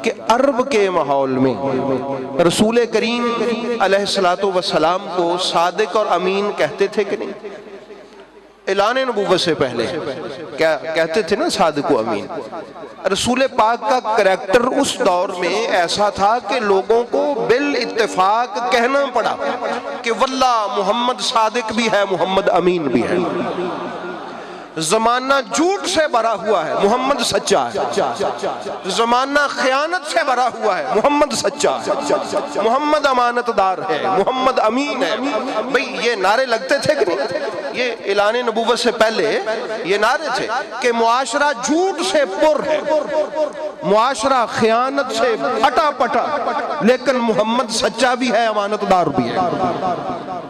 کہ عرب کے ماحول میں رسول کریم علیہ الصلوۃ والسلام کو صادق اور امین کہتے تھے کہ نہیں؟ اعلان نبوت سے پہلے کیا کہتے تھے نا، صادق و امین۔ رسول پاک کا کریکٹر اس دور میں ایسا تھا کہ لوگوں کو بالاتفاق کہنا پڑا کہ واللہ محمد صادق بھی ہے، محمد امین بھی ہے۔ زمانہ جھوٹ سے بھرا ہوا ہے، محمد سچا ہے۔ زمانہ خیانت سے بھرا ہوا ہے، محمد سچا ہے، محمد امانت دار ہے، محمد امین ہے۔ بھئی یہ نعرے لگتے تھے کہ نہیں؟ یہ اعلان نبوت سے پہلے یہ نعرے تھے کہ معاشرہ جھوٹ سے پر ہے، معاشرہ خیانت سے پھٹا پٹا، لیکن محمد سچا بھی ہے، امانت دار بھی ہے۔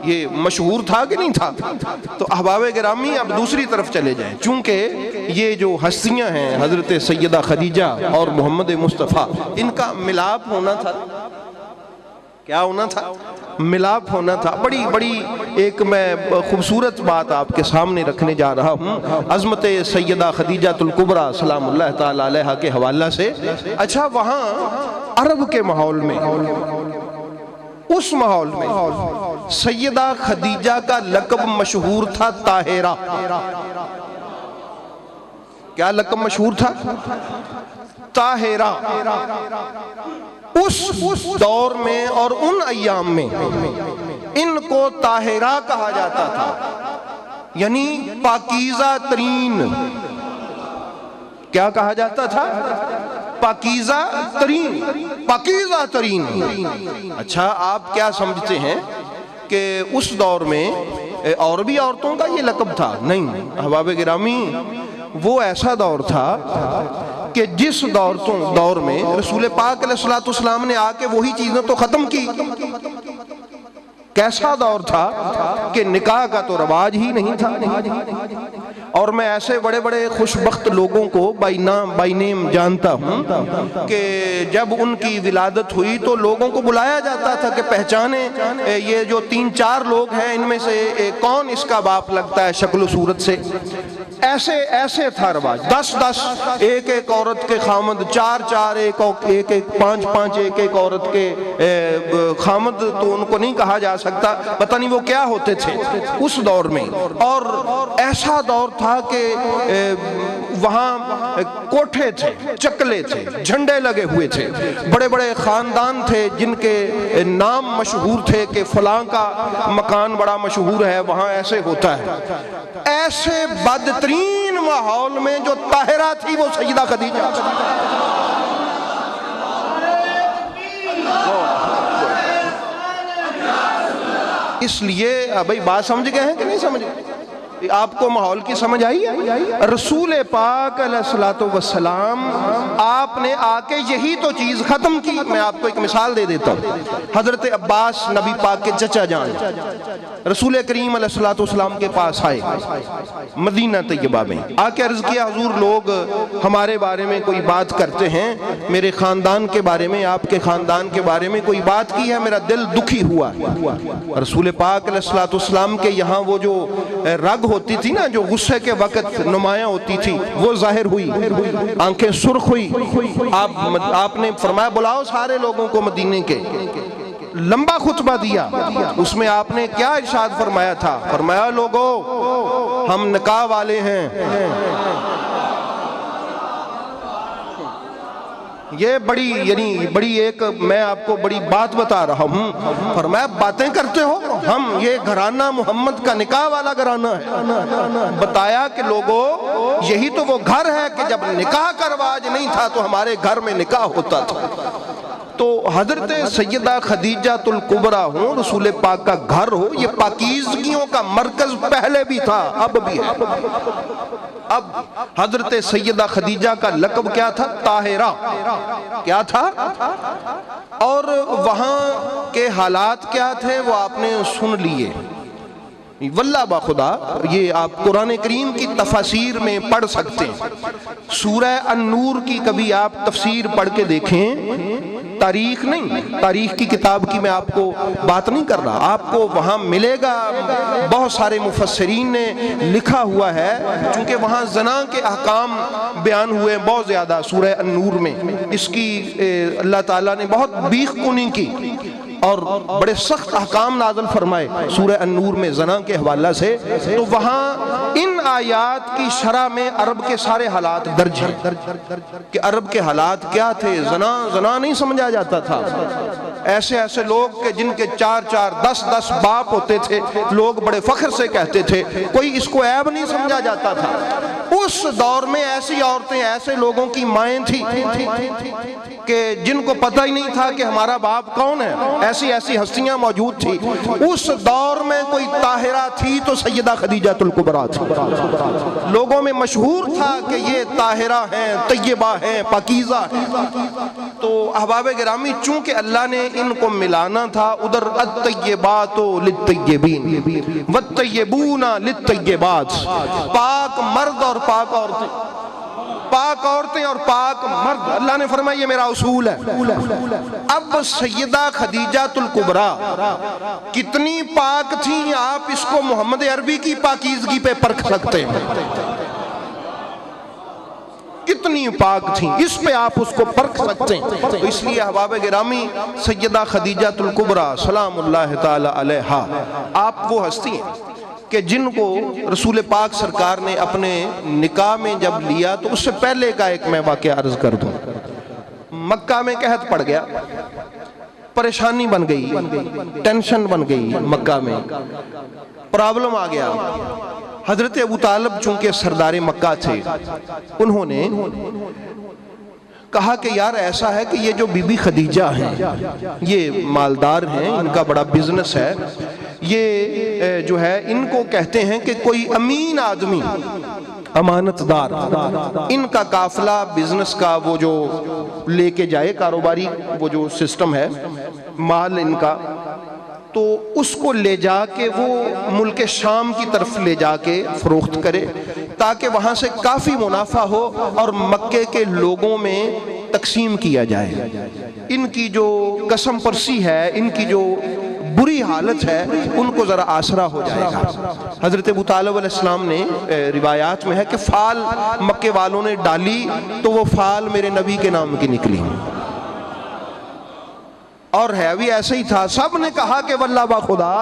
یہ مشہور تھا کہ نہیں تھا؟ تو احباب گرامی اب دوسری طرف چلے جائیں، چونکہ یہ جو ہستیاں ہیں حضرت سیدہ خدیجہ اور محمد مصطفیٰ، ان کا ملاپ ہونا تھا۔ کیا ہونا تھا؟ ملاپ ہونا تھا۔ بڑی ایک میں خوبصورت بات آپ کے سامنے رکھنے جا رہا ہوں عظمت سیدہ خدیجہ الکبریٰ سلام اللہ تعالی علیہا کے حوالہ سے۔ اچھا، وہاں عرب کے ماحول میں، اس ماحول میں سیدہ خدیجہ کا لقب مشہور تھا طاہرہ۔ کیا لقب مشہور تھا؟ طاہرہ۔ اس دور میں اور ان ایام میں ان کو طاہرہ کہا جاتا تھا، یعنی پاکیزہ ترین۔ کیا کہا جاتا تھا؟ پاکیزہ ترین، پاکیزہ ترین۔ اچھا، آپ کیا سمجھتے ہیں کہ اس دور میں اور بھی عورتوں کا یہ لقب تھا؟ نہیں احباب گرامی، وہ ایسا دور تھا کہ جس دور میں رسول پاک علیہ السلام نے آ کے وہی چیزیں تو ختم کی۔ کیسا دور تھا کہ نکاح کا تو رواج ہی نہیں تھا۔ اور میں ایسے بڑے بڑے خوشبخت لوگوں کو بائی نیم جانتا ہوں کہ جب ان کی ولادت ہوئی تو لوگوں کو بلایا جاتا تھا کہ پہچانے یہ جو 3-4 لوگ ہیں ان میں سے کون اس کا باپ لگتا ہے شکل و صورت سے۔ ایسے تھا رواج۔ 10 ایک عورت کے خامد، 4 ایک 5 ایک عورت کے خامد، تو ان کو نہیں کہا جا سکتا، پتہ نہیں وہ کیا ہوتے تھے اس دور میں۔ اور ایسا دور تھا کہ وہاں کوٹھے تھے، چکلے تھے، جھنڈے لگے ہوئے تھے، بڑے بڑے خاندان تھے جن کے نام مشہور تھے کہ فلاں کا مکان بڑا مشہور ہے، وہاں ایسے ہوتا ہے۔ ایسے بدترین ماحول میں جو طاہرہ تھی وہ سیدہ خدیجہ۔ اس لیے بھائی بات سمجھ گئے ہیں کہ نہیں سمجھ گئے؟ آپ کو ماحول کی سمجھ آئی ہے؟ رسول پاک علیہ الصلوۃ والسلام آپ نے آ کے یہی تو چیز ختم کی۔ میں آپ کو ایک مثال دے دیتا ہوں۔ حضرت عباس نبی پاک کے چچا جان رسول کریم علیہ الصلوۃ والسلام کے پاس آئے مدینہ طیبہ میں، آ کے عرض کیا حضور لوگ ہمارے بارے میں کوئی بات کرتے ہیں، میرے خاندان کے بارے میں، آپ کے خاندان کے بارے میں کوئی بات کی ہے، میرا دل دکھی ہوا۔ رسول پاک علیہ الصلوۃ والسلام کے یہاں وہ جو رگ ہوتی تھی نا، جو غصے کے وقت نمایاں ہوتی تھی، وہ ظاہر ہوئی، آنکھیں سرخ ہوئی۔ آپ نے فرمایا بلاؤ سارے لوگوں کو مدینے کے۔ لمبا خطبہ دیا، اس میں آپ نے کیا ارشاد فرمایا تھا؟ فرمایا لوگو ہم نکاح والے ہیں۔ یہ بڑی ایک میں آپ کو بڑی بات بتا رہا ہوں۔ فرمایا باتیں کرتے ہو، ہم یہ گھرانہ محمد کا نکاح والا گھرانہ ہے۔ بتایا کہ لوگوں یہی تو وہ گھر ہے کہ جب نکاح کا رواج نہیں تھا تو ہمارے گھر میں نکاح ہوتا تھا۔ تو حضرت سیدہ خدیجہ الکبریٰ ہوں، رسول پاک کا گھر ہو، یہ پاکیزگیوں کا مرکز پہلے بھی تھا، اب بھی ہے۔ اب حضرت سیدہ خدیجہ کا لقب کیا تھا؟ طاہرہ۔ کیا تھا؟ اور وہاں کے حالات کیا تھے وہ آپ نے سن لیے۔ واللہ بخدا یہ آپ قرآن کریم کی تفاسیر میں پڑھ سکتے ہیں. سورہ النور کی کبھی آپ تفسیر پڑھ کے دیکھیں، تاریخ نہیں، تاریخ کی کتاب کی میں آپ کو بات نہیں کر رہا، آپ کو وہاں ملے گا بہت سارے مفسرین نے لکھا ہوا ہے، چونکہ وہاں زنا کے احکام بیان ہوئے بہت زیادہ سورہ النور میں. اس کی اللہ تعالیٰ نے بہت بیخ کنی کی اور بڑے سخت احکام نازل فرمائے سورہ النور میں زنا کے حوالہ سے. تو وہاں ان آیات کی شرح میں عرب کے سارے حالات درج ہیں کہ عرب کے حالات کیا تھے. زنا نہیں سمجھا جاتا تھا. ایسے ایسے لوگ کہ جن کے 4 10 باپ ہوتے تھے، لوگ بڑے فخر سے کہتے تھے، کوئی اس کو عیب نہیں سمجھا جاتا تھا. اس دور میں ایسی عورتیں، ایسے لوگوں کی مائیں تھیں کہ جن کو پتہ ہی نہیں تھا کہ ہمارا باپ کون ہے. ایسی ہستیاں موجود تھی. اس دور میں کوئی طاہرہ تھی تو سیدہ خدیجہ الکبریٰ تھی. لوگوں میں مشہور تھا کہ یہ طاہرہ ہیں، طیبہ ہیں، پاکیزہ ہیں. تو احباب گرامی، چونکہ اللہ نے ان کو ملانا تھا، ادھر الطیبات للطیبین والطیبون للطیبات، پاک مرد اور پاک عورتیں، پاک عورتیں اور پاک مرد. اللہ نے فرمایا یہ میرا اصول ہے. اب سیدہ خدیجہ الکبریٰ کتنی پاک تھیں، آپ اس کو محمد عربی کی پاکیزگی پہ پرکھ سکتے ہیں. کتنی پاک تھیں، اس پہ آپ اس کو پرکھ سکتے ہیں. تو اس لیے احباب گرامی، سیدہ خدیجہ الکبریٰ سلام اللہ تعالی علیہا، آپ وہ ہستی ہیں کہ جن کو رسول پاک سرکار نے اپنے نکاح میں جب لیا تو اس سے پہلے کا ایک میں واقعہ عرض کر دوں. مکہ میں قحط پڑ گیا، پریشانی بن گئی، ٹینشن بن گئی، مکہ میں پرابلم آ گیا. حضرت ابو طالب چونکہ سردار مکہ تھے، انہوں نے کہا کہ یار ایسا ہے کہ یہ جو بی بی خدیجہ ہیں یہ مالدار ہیں، ان کا بڑا بزنس ہے، یہ جو ہے ان کو کہتے ہیں کہ کوئی امین آدمی، امانت دار، ان کا قافلہ بزنس کا وہ جو لے کے جائے، کاروباری وہ جو سسٹم ہے، مال ان کا، تو اس کو لے جا کے وہ ملک شام کی طرف لے جا کے فروخت کرے تاکہ وہاں سے کافی منافع ہو اور مکے کے لوگوں میں تقسیم کیا جائے. ان کی جو قسم پرسی ہے، ان کی جو بری حالت ہے، ان کو ذرا آسرا ہو جائے گا. حضرت ابو طالب علیہ السلام نے روایات میں ہے کہ فال مکے والوں نے ڈالی تو وہ فال میرے نبی کے نام کی نکلی، اور ہے بھی ایسے ہی تھا. سب نے کہا کہ واللہ بخدا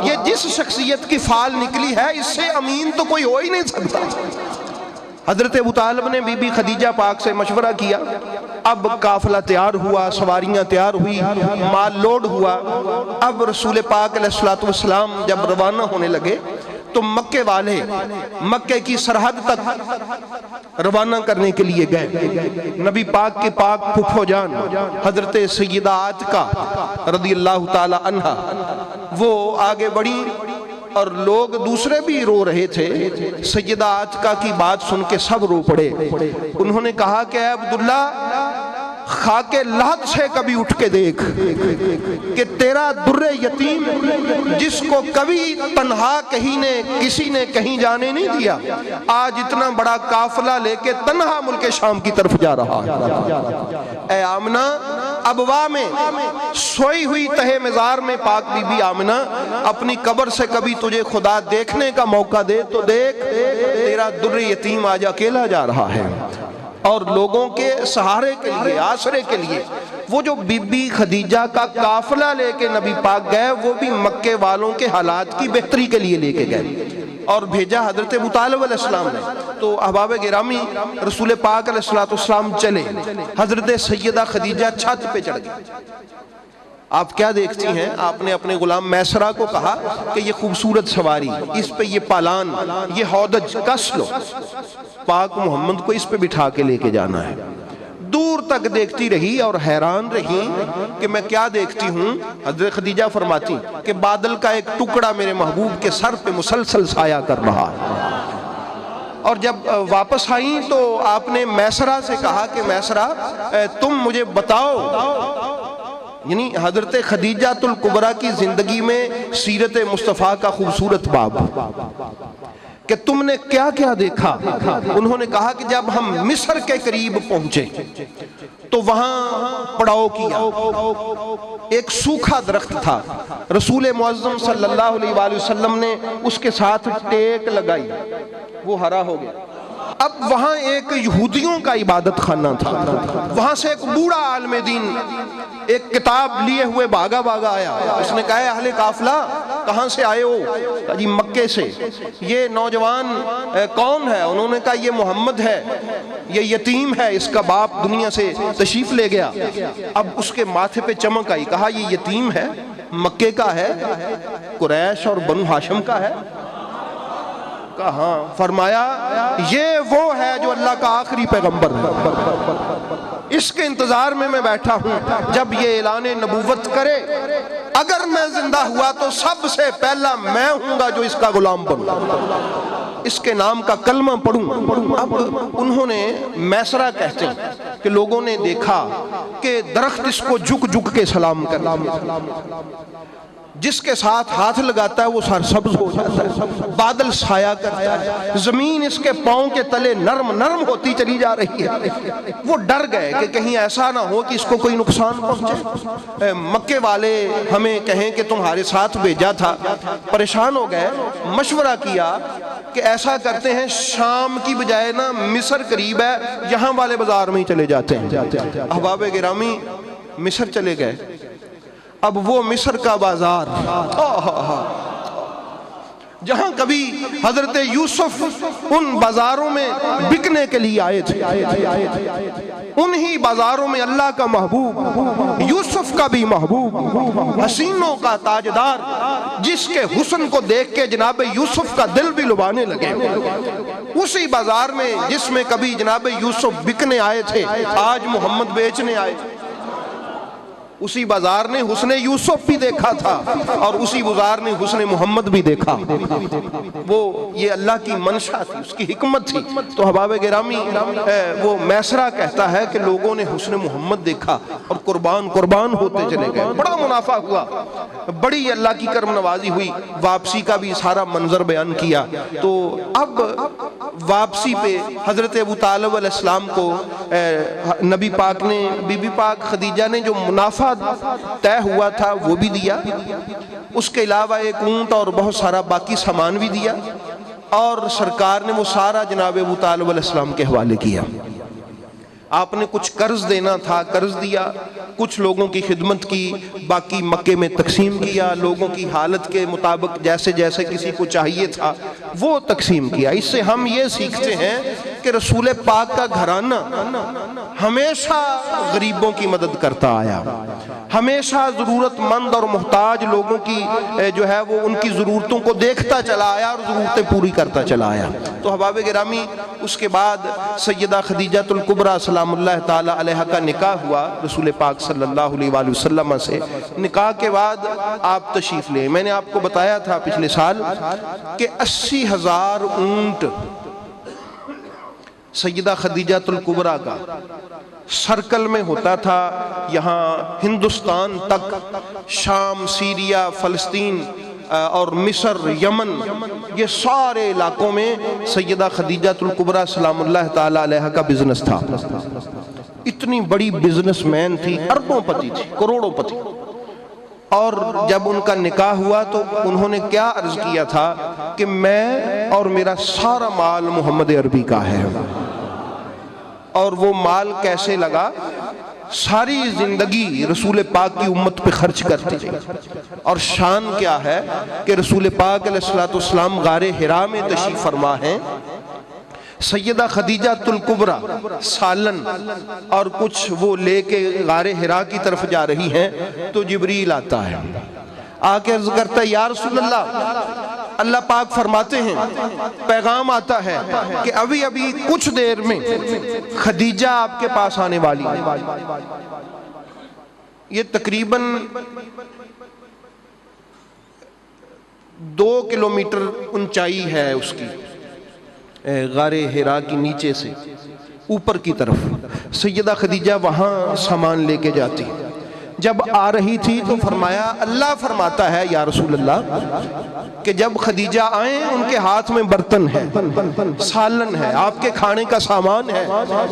یہ جس شخصیت کی فال نکلی ہے اس سے امین تو کوئی ہو ہی نہیں سکتا. حضرت ابو طالب نے بی بی خدیجہ پاک سے مشورہ کیا. اب قافلہ تیار ہوا، سواریاں تیار ہوئی، مال لوڈ ہوا. اب رسول پاک علیہ السلام جب روانہ ہونے لگے تو مکے والے مکے کی سرحد تک روانہ کرنے کے لیے گئے. نبی پاک کے پاک پھپھو جان حضرت سیدہ عاتقہ رضی اللہ تعالی عنہا وہ آگے بڑھی، اور لوگ دوسرے بھی رو رہے تھے. سیدہ عاتقہ کی بات سن کے سب رو پڑے. انہوں نے کہا کہ اے عبداللہ، خاک لحد سے کبھی اٹھ کے دیکھ کہ تیرا در یتیم جس کو کبھی تنہا کسی نے کہیں جانے نہیں دیا، آج اتنا بڑا قافلہ لے کے تنہا ملک شام کی طرف جا رہا ہے. اے آمنہ، ابوا میں سوئی ہوئی تہے مزار میں پاک بی بی آمنہ، اپنی قبر سے کبھی تجھے خدا دیکھنے کا موقع دے تو دیکھ، تیرا در یتیم آج اکیلا جا رہا ہے. اور لوگوں کے سہارے کے لیے، آسرے کے لیے وہ جو بی بی خدیجہ کا قافلہ لے کے نبی پاک گئے، وہ بھی مکے والوں کے حالات کی بہتری کے لیے لے کے گئے اور بھیجا حضرت ابو طالب علیہ السلام نے. تو احباب گرامی، رسول پاک علیہ السلام چلے، حضرت سیدہ خدیجہ چھت پہ چڑھ گئی. آپ کیا دیکھتی ہیں؟ آپ نے اپنے غلام میسرہ کو کہا کہ یہ خوبصورت سواری، اس پہ یہ پالان، یہ ہودج کس لو، پاک محمد کو اس پہ بٹھا کے لے کے جانا ہے. دور تک دیکھتی رہی اور حیران رہی کہ میں کیا دیکھتی ہوں. حضرت خدیجہ فرماتی کہ بادل کا ایک ٹکڑا میرے محبوب کے سر پہ مسلسل سایہ کر رہا ہے. اور جب واپس آئیں تو آپ نے میسرہ سے کہا کہ میسرہ تم مجھے بتاؤ یعنی حضرت خدیجہ الکبریٰ کی زندگی میں سیرت مصطفیٰ کا خوبصورت باب کہ تم نے کیا کیا دیکھا۔ انہوں نے کہا کہ جب ہم مصر کے قریب پہنچے تو وہاں پڑاؤ کیا، ایک سوکھا درخت تھا، رسول معظم صلی اللہ علیہ وآلہ وسلم نے اس کے ساتھ ٹیک لگائی، وہ ہرا ہو گیا۔ اب وہاں ایک یہودیوں کا عبادت خانہ تھا، وہاں سے ایک بوڑھا عالم دین ایک کتاب لیے ہوئے بھاگا آیا، اس نے کہا ہے اہل قافلہ کہاں سے آئے ہو؟ کہا جی مکے سے۔ یہ نوجوان کون ہے؟ انہوں نے کہا یہ محمد ہے، یہ یتیم ہے، اس کا باپ دنیا سے تشریف لے گیا۔ اب اس کے ماتھے پہ چمک آئی، کہا یہ یتیم ہے، مکے کا ہے، قریش اور بنو ہاشم کا ہے؟ کہا فرمایا یہ وہ ہے جو اللہ کا آخری پیغمبر ہے، اس کے انتظار میں بیٹھا ہوں جب یہ اعلان نبوت کرے، اگر میں زندہ ہوا تو سب سے پہلا میں ہوں گا جو اس کا غلام بنوں، اس کے نام کا کلمہ پڑھوں۔ اب انہوں نے میسرہ کہتے ہیں کہ لوگوں نے دیکھا کہ درخت اس کو جھک کے سلام کرتا ہے، جس کے ساتھ ہاتھ لگاتا ہے وہ سرسبز ہو جاتا ہے، بادل سایہ کرتا ہے، زمین اس کے پاؤں کے تلے نرم ہوتی چلی جا رہی ہے۔ وہ ڈر گئے کہ کہیں ایسا نہ ہو کہ اس کو کوئی نقصان پہنچے، مکے والے ہمیں کہیں کہ تمہارے ساتھ بھیجا تھا۔ پریشان ہو گئے، مشورہ کیا کہ ایسا کرتے ہیں شام کی بجائے نا مصر قریب ہے، یہاں والے بازار میں ہی چلے جاتے ہیں۔ احباب گرامی مصر چلے گئے۔ اب وہ مصر کا بازار جہاں کبھی حضرت یوسف ان بازاروں میں بکنے کے لیے آئے تھے، انہی بازاروں میں اللہ کا محبوب، یوسف کا بھی محبوب، حسینوں کا تاجدار، جس کے حسن کو دیکھ کے جناب یوسف کا دل بھی لبانے لگے، اسی بازار میں جس میں کبھی جناب یوسف بکنے آئے تھے آج محمد بیچنے آئے تھے۔ اسی بازار نے حسن یوسف بھی دیکھا تھا اور اسی بازار نے حسن محمد بھی دیکھا۔ وہ یہ اللہ کی منشا تھی، اس کی حکمت تھی۔ تو احباب گرامی وہ میسرہ کہتا ہے کہ لوگوں نے حسن محمد دیکھا اور قربان ہوتے چلے گئے، بڑا منافع ہوا، بڑی اللہ کی کرم نوازی ہوئی، واپسی کا بھی سارا منظر بیان کیا۔ تو اب واپسی پہ حضرت ابو طالب علیہ السلام کو نبی پاک نے، بی بی پاک خدیجہ نے جو منافع طے ہوا تھا وہ بھی دیا، اس کے علاوہ ایک اونٹ اور بہت سارا باقی سامان بھی دیا، اور سرکار نے وہ سارا جناب ابو طالب علیہ السلام کے حوالے کیا۔ آپ نے کچھ قرض دینا تھا قرض دیا، کچھ لوگوں کی خدمت کی، باقی مکے میں تقسیم کیا، لوگوں کی حالت کے مطابق جیسے جیسے کسی کو چاہیے تھا وہ تقسیم کیا۔ اس سے ہم یہ سیکھتے ہیں کہ رسول پاک کا گھرانہ ہمیشہ غریبوں کی مدد کرتا آیا، ہمیشہ ضرورت مند اور محتاج لوگوں کی جو ہے وہ ان کی ضرورتوں کو دیکھتا چلا آیا اور ضرورتیں پوری کرتا چلا آیا۔ تو احباب گرامی اس کے بعد سیدہ خدیجہ الکبریٰ سلام اللہ تعالی علیہ کا نکاح ہوا رسول پاک صلی اللہ علیہ وآلہ وسلم سے۔ نکاح کے بعد آپ تشریف لے، میں نے آپ کو بتایا تھا پچھلے سال کہ 80,000 اونٹ سیدہ خدیجہ الکبریٰ کا سرکل میں ہوتا تھا، یہاں ہندوستان تک، شام، سیریا، فلسطین اور مصر، یمن، یہ سارے علاقوں میں سیدہ خدیجہ الکبریٰ سلام اللہ تعالی علیہ کا بزنس تھا۔ اتنی بڑی بزنس مین تھی، اربوں پتی تھی، کروڑوں پتی۔ اور جب ان کا نکاح ہوا تو انہوں نے کیا عرض کیا تھا کہ میں اور میرا سارا مال محمد عربی کا ہے۔ اور وہ مال کیسے لگا؟ ساری زندگی رسول پاک کی امت پہ خرچ کرتے تھے۔ اور شان کیا ہے کہ رسول پاک علیہ السلام غار حرا میں تشریف فرما ہیں، سیدہ خدیجہ الکبریٰ سالن اور کچھ وہ لے کے غار حرا کی طرف جا رہی ہیں تو جبریل آتا ہے، آ کے عرض کرتا ہے یا رسول اللہ پاک فرماتے ہیں پیغام آتا ہے کہ ابھی کچھ دیر میں خدیجہ آپ کے پاس آنے والی ہے۔ یہ تقریباً 2 کلومیٹر اونچائی ہے اس کی، غار حرا کی نیچے سے اوپر کی طرف۔ سیدہ خدیجہ وہاں سامان لے کے جاتی، جب آ رہی تھی تو فرمایا اللہ فرماتا ہے یا رسول اللہ کہ جب خدیجہ آئیں ان کے ہاتھ میں برتن ہے، سالن ہے، آپ کے کھانے کا سامان ہے،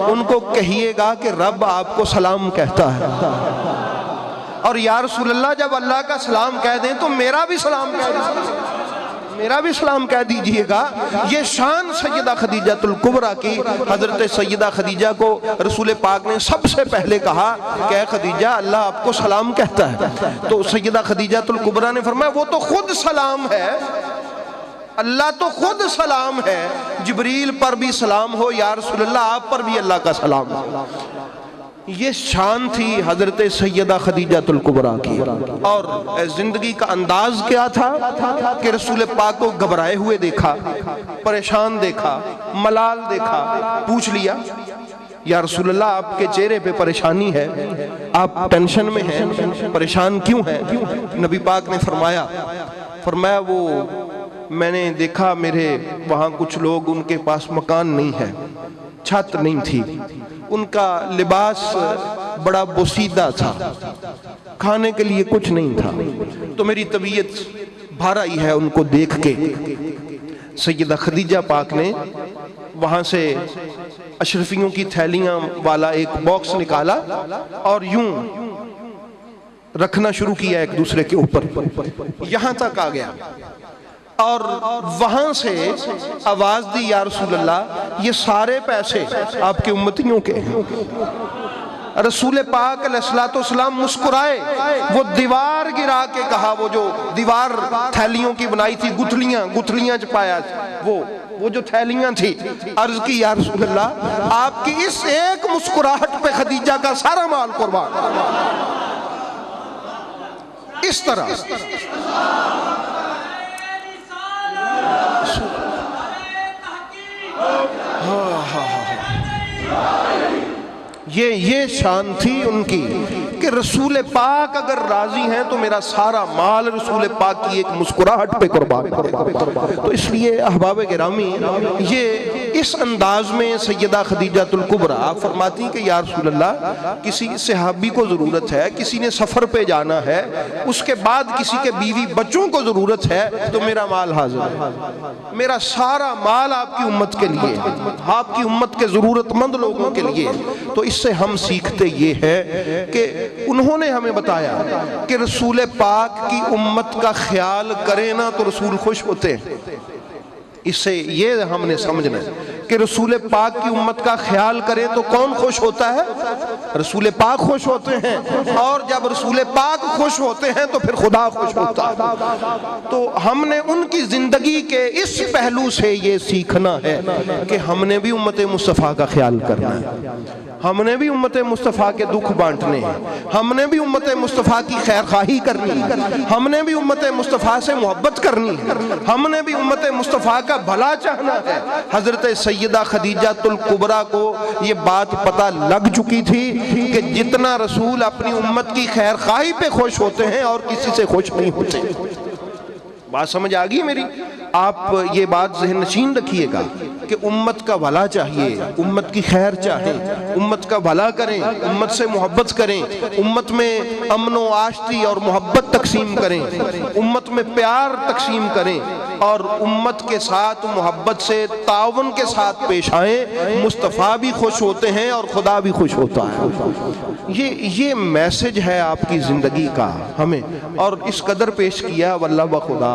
ان کو کہیے گا کہ رب آپ کو سلام کہتا ہے، اور یا رسول اللہ جب اللہ کا سلام کہہ دیں تو میرا بھی سلام کہہ دیجیے، میرا بھی سلام کہہ دیجئے گا۔ یہ شان سیدہ خدیجہ الکبریٰ کی، حضرت سیدہ خدیجہ کو رسول پاک نے سب سے پہلے کہا کہ اے خدیجہ اللہ آپ کو سلام کہتا ہے، تو سیدہ خدیجہ الکبریٰ نے فرمایا وہ تو خود سلام ہے، اللہ تو خود سلام ہے، جبریل پر بھی سلام ہو یا رسول اللہ آپ پر بھی اللہ کا سلام ہو۔ یہ شان تھی حضرت سیدہ خدیجہ الکبریٰ کی، اور زندگی کا انداز کیا تھا کہ رسول پاک کو گھبرائے ہوئے دیکھا، پریشان دیکھا، ملال دیکھا، پوچھ لیا یا رسول اللہ آپ کے چہرے پہ پریشانی ہے، آپ ٹینشن میں ہیں، پریشان کیوں ہیں؟ نبی پاک نے فرمایا وہ میں نے دیکھا میرے وہاں کچھ لوگ ان کے پاس مکان نہیں ہے، چھت نہیں تھی، ان کا لباس بڑا بوسیدہ تھا، کھانے کے لیے کچھ نہیں تھا، تو میری طبیعت بھر آئی ہے ان کو دیکھ کے۔ سیدہ خدیجہ پاک نے وہاں سے اشرفیوں کی تھیلیاں والا ایک باکس نکالا اور یوں رکھنا شروع کیا ایک دوسرے کے اوپر، یہاں تک آ گیا، اور وہاں سے آواز دی یا رسول اللہ یہ سارے پیسے آپ کے امتیوں کے ہیں۔ رسول پاک علیہ السلام مسکرائے، وہ دیوار گرا کے کہا، وہ جو دیوار تھیلیوں کی بنائی تھی، گتھلیاں چپایا، وہ جو تھیلیاں تھی، عرض کی یا رسول اللہ آپ کی اس ایک مسکراہٹ پہ خدیجہ کا سارا مال قربان۔ اس طرح یہ شان تھی ان کی کہ رسول پاک اگر راضی ہیں تو میرا سارا مال رسول پاک کی ایک مسکراہٹ پہ قربان۔ تو اس لیے احباب گرامی یہ اس انداز میں سیدہ خدیجہ الکبریٰ آپ فرماتی ہیں کہ یا رسول اللہ کسی صحابی کو ضرورت ہے، کسی نے سفر پہ جانا ہے، اس کے بعد کسی کے بیوی بچوں کو ضرورت ہے، تو میرا مال حاضر ہے، میرا سارا مال آپ کی امت کے لیے، آپ کی امت کے ضرورت مند لوگوں کے لیے۔ تو اس سے ہم سیکھتے یہ ہے کہ انہوں نے ہمیں بتایا کہ رسول پاک کی امت کا خیال کریں نا تو رسول خوش ہوتے ہیں۔ اس سے یہ ہم نے سمجھنا ہے کہ رسول پاک کی امت کا خیال کریں تو کون خوش ہوتا ہے؟ رسول پاک خوش ہوتے ہیں، اور جب رسول پاک خوش ہوتے ہیں تو پھر خدا خوش ہوتا ہے۔ تو ہم نے ان کی زندگی کے اس پہلو سے یہ سیکھنا ہے کہ ہم نے بھی امت مصطفیٰ کا خیال کرنا ہے، ہم نے بھی امت مصطفیٰ کے دکھ بانٹنے ہیں، ہم نے بھی امت مصطفیٰ کی خیر خواہی کرنی ہے، ہم نے بھی امت مصطفیٰ سے محبت کرنی ہے، ہم نے بھی امت مصطفیٰ کا بھلا چاہنا ہے۔ حضرت سیدہ خدیجہ الکبریٰ کو یہ بات پتہ لگ چکی تھی کہ جتنا رسول اپنی امت کی خیر خواہی پہ خوش ہوتے ہیں اور کسی سے خوش نہیں ہوتے۔ بات سمجھ آگئی میری؟ آپ یہ بات ذہن نشین رکھیے گا کہ امت کا بھلا چاہیے، امت کی خیر چاہیں، امت کا بھلا کریں، امت سے محبت کریں، امت میں امن و آشتی اور محبت تقسیم کریں، امت میں پیار تقسیم کریں، اور امت کے ساتھ محبت سے تعاون کے ساتھ پیش آئیں۔ مصطفیٰ بھی خوش ہوتے ہیں اور خدا بھی خوش ہوتا ہے۔ یہ میسج ہے آپ کی زندگی کا ہمیں، اور اس قدر پیش کیا واللہ بخدا،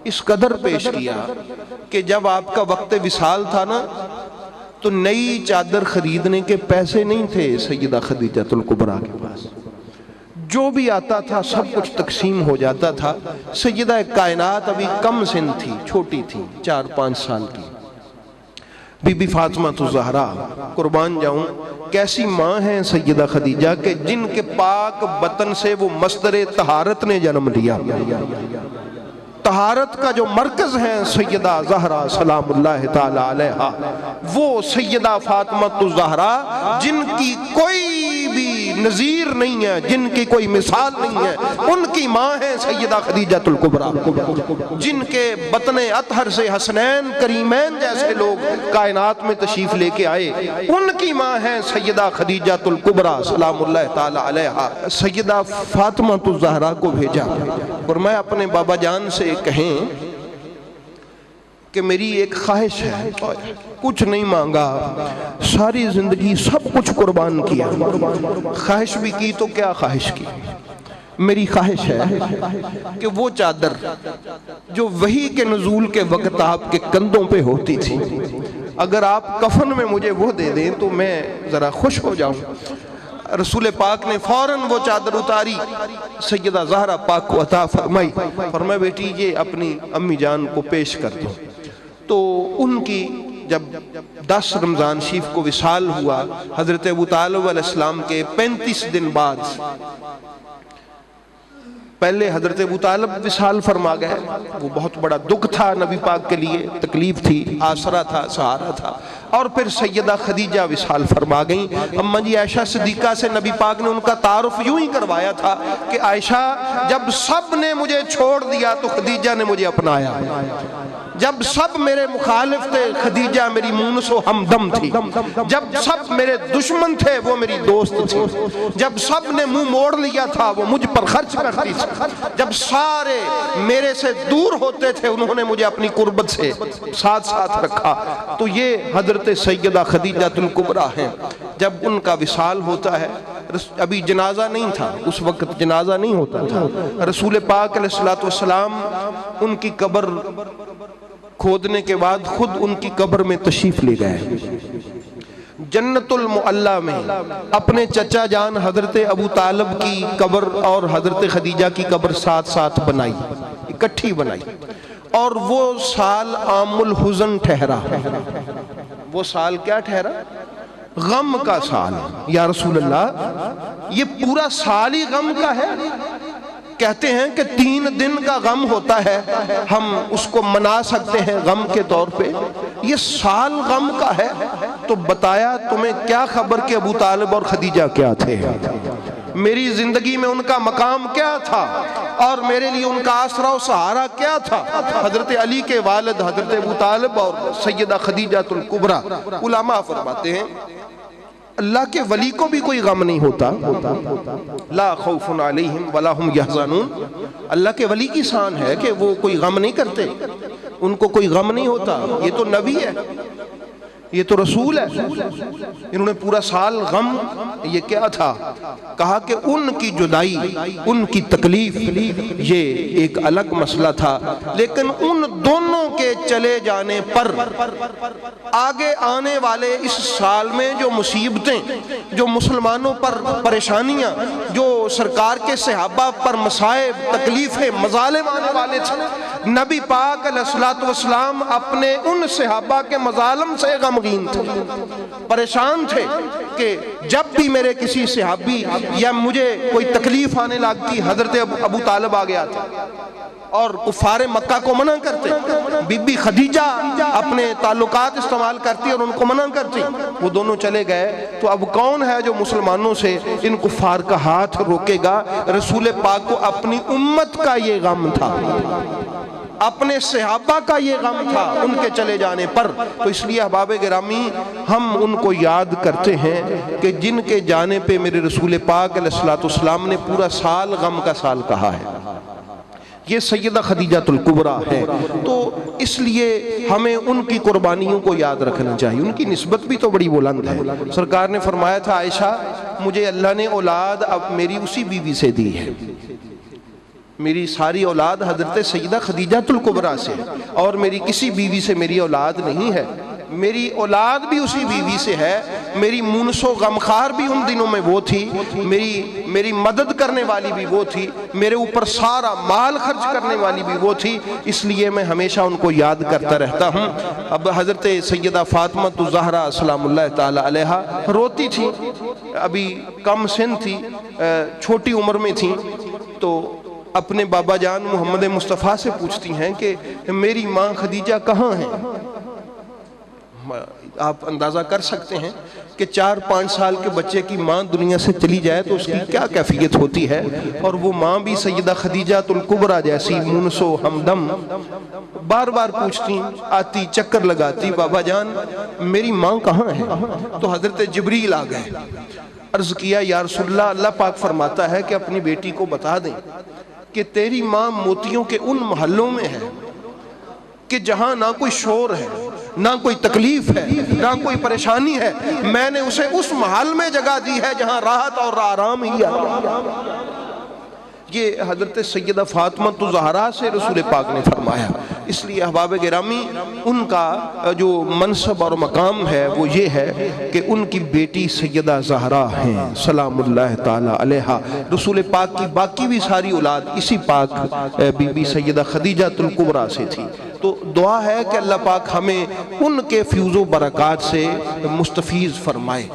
اس قدر پیش کیا کہ جب آپ کا وقت وصال تھا نا تو نئی چادر خریدنے کے پیسے نہیں تھے سیدہ خدیجہ الکبریٰ کے پاس، جو بھی آتا تھا سب کچھ تقسیم ہو جاتا تھا۔ سیدہ کائنات ابھی کم سن تھی، چھوٹی تھی، 4-5 سال کی، بی بی فاطمہ الزہراء، قربان جاؤں کیسی ماں ہیں سیدہ خدیجہ کہ جن کے پاک بطن سے وہ مصدر طہارت نے جنم لیا۔ طہارت کا جو مرکز ہے سیدہ زہرا سلام اللہ تعالی علیہا، وہ سیدہ فاطمہ الزہراء جن کی کوئی بھی نظیر نہیں ہے، جن کی کوئی مثال نہیں ہے، ان کی ماں ہے سیدہ خدیجۃ الکبریٰ، جن کے بطن اطہر سے حسنین کریمین جیسے لوگ کائنات میں تشریف لے کے آئے، ان کی ماں ہے سیدہ خدیجۃ الکبریٰ سلام اللہ تعالی علیہا۔ سیدہ فاطمہ الزہرا کو بھیجا اور میں اپنے بابا جان سے کہیں کہ میری ایک خواہش ہے، کچھ نہیں مانگا، ساری زندگی سب کچھ قربان کیا، خواہش بھی کی تو کیا خواہش کی، میری خواہش ہے کہ وہ چادر جو وحی کے نزول کے وقت آپ کے کندھوں پہ ہوتی تھی، اگر آپ کفن میں مجھے وہ دے دیں تو میں ذرا خوش ہو جاؤں۔ رسول پاک نے فوراً وہ چادر اتاری، سیدہ زہرا پاک کو عطا فرمائی، فرمایا بیٹی یہ اپنی امی جان کو پیش کر دو۔ تو ان کی جب 10 رمضان شریف کو وصال ہوا، حضرت ابو طالب علیہ السلام کے 35 دن بعد، پہلے حضرت ابو طالب وصال فرما گئے، وہ بہت بڑا دکھ تھا نبی پاک کے لیے، تکلیف تھی، آسرا تھا، سہارا تھا، اور پھر سیدہ خدیجہ وصال فرما گئیں۔ اماں جی عائشہ صدیقہ سے نبی پاک نے ان کا تعارف یوں ہی کروایا تھا کہ عائشہ جب سب نے مجھے چھوڑ دیا تو خدیجہ نے مجھے اپنایا، جب سب میرے مخالف تھے خدیجہ میری مونس و ہمدم تھی، جب سب میرے دشمن تھے وہ میری دوست تھی، جب سب نے منہ موڑ لیا تھا وہ مجھ پر خرچ کرتی تھی، جب سارے میرے سے دور ہوتے تھے انہوں نے مجھے اپنی قربت سے ساتھ ساتھ رکھا۔ تو یہ حضرت سیدہ خدیجۃ الکبریٰ ہیں۔ جب ان کا وصال ہوتا ہے، ابھی جنازہ نہیں تھا، اس وقت جنازہ نہیں ہوتا تھا، رسول پاک علیہ السلام ان کی قبر کھودنے کے بعد خود ان کی قبر میں تشریف لے گئے، جنت المعلیٰ میں اپنے چچا جان حضرت ابو طالب کی قبر اور حضرت خدیجہ کی قبر ساتھ ساتھ بنائی، اکٹھی بنائی، اور وہ سال عام الحزن ٹھہرا۔ وہ سال کیا ٹھہرا؟ غم کا سال۔ یا رسول اللہ یہ پورا سال ہی غم کا ہے؟ کہتے ہیں کہ 3 دن کا غم ہوتا ہے، ہم اس کو منا سکتے ہیں غم کے طور پہ، یہ سال غم کا ہے۔ تو بتایا تمہیں کیا خبر کہ ابو طالب اور خدیجہ کیا تھے، میری زندگی میں ان کا مقام کیا تھا، اور میرے لیے ان کا آسرا و سہارا کیا تھا۔ حضرت علی کے والد حضرت ابو طالب اور سیدہ خدیجۃ الکبریٰ، علماء فرماتے ہیں اللہ کے ولی کو بھی کوئی غم نہیں ہوتا، لا خوف علیہم ولا ہم یحزنون۔ اللہ کے ولی کی شان ہے کہ وہ کوئی غم نہیں کرتے، ان کو کوئی غم نہیں ہوتا، یہ تو نبی ہے، یہ تو رسول ہے۔ انہوں نے پورا سال غم، یہ کیا تھا؟ کہا کہ ان کی جدائی، ان کی تکلیف یہ ایک الگ مسئلہ تھا، لیکن ان دونوں کے چلے جانے پر آگے آنے والے اس سال میں جو مصیبتیں، جو مسلمانوں پر پریشانیاں، جو سرکار کے صحابہ پر مصائب، تکلیفیں، مظالم آنے والے تھے، نبی پاک علیہ السلام اپنے ان صحابہ کے مظالم سے غمگین تھے، پریشان تھے کہ جب بھی میرے کسی صحابی یا مجھے کوئی تکلیف آنے لگتی، حضرت ابو طالب آ گیا تھا اور کفار مکہ کو منع کرتے، بی بی خدیجہ اپنے تعلقات استعمال کرتی اور ان کو منع کرتی، وہ دونوں چلے گئے۔ تو اب کون ہے جو مسلمانوں سے ان کفار کا ہاتھ روکے گا؟ رسول پاک کو اپنی امت کا یہ غم تھا، اپنے صحابہ کا یہ غم تھا ان کے چلے جانے پر۔ تو اس لیے احباب گرامی ہم ان کو یاد کرتے ہیں کہ جن کے جانے پہ میرے رسول پاک علیہ السلام نے پورا سال غم کا سال کہا ہے، یہ سیدہ خدیجۃ الکبریٰ ہے۔ تو اس لیے ہمیں ان کی قربانیوں کو یاد رکھنا چاہیے، ان کی نسبت بھی تو بڑی بلند ہے۔ سرکار نے فرمایا تھا عائشہ مجھے اللہ نے اولاد اب میری اسی بیوی سے دی ہے، میری ساری اولاد حضرت سیدہ خدیجۃ الکبریٰ سے، اور میری کسی بیوی سے میری اولاد نہیں ہے، میری اولاد بھی اسی بیوی سے ہے، میری مونس و غمخوار بھی ان دنوں میں وہ تھی، میری مدد کرنے والی بھی وہ تھی، میرے اوپر سارا مال خرچ کرنے والی بھی وہ تھی، اس لیے میں ہمیشہ ان کو یاد کرتا رہتا ہوں۔ اب حضرت سیدہ فاطمہ الزہرا سلام اللہ تعالی علیہا روتی تھی، ابھی کم سن تھی، چھوٹی عمر میں تھیں، تو اپنے بابا جان محمد مصطفیٰ سے پوچھتی ہیں کہ میری ماں خدیجہ کہاں ہیں؟ آپ اندازہ کر سکتے ہیں کہ 4-5 سال کے بچے کی ماں دنیا سے چلی جائے تو اس کی کیا کیفیت ہوتی ہے، اور وہ ماں بھی سیدہ خدیجہ الکبریٰ جیسی مونس و ہمدم بار بار پوچھتی، آتی، چکر لگاتی، بابا جان میری ماں کہاں ہے؟ تو حضرت جبریل آ گئے، عرض کیا یا رسول اللہ، اللہ پاک فرماتا ہے کہ اپنی بیٹی کو بتا دیں کہ تیری ماں موتیوں کے ان محلوں میں ہے کہ جہاں نہ کوئی شور ہے، نہ کوئی تکلیف ہے، نہ کوئی پریشانی ہے، میں نے اسے اس محل میں جگہ دی ہے جہاں راحت اور آرام ہی ہے۔ یہ حضرت سیدہ فاطمہ الزہرا سے رسول پاک نے فرمایا۔ اس لیے احباب گرامی ان کا جو منصب اور مقام ہے وہ یہ ہے کہ ان کی بیٹی سیدہ زہرا ہیں سلام اللہ تعالی علیہا۔ رسول پاک کی باقی بھی ساری اولاد اسی پاک بی بی سیدہ خدیجہ الکبریٰ سے تھی۔ تو دعا ہے کہ اللہ پاک ہمیں ان کے فیوز و برکات سے مستفیض فرمائے۔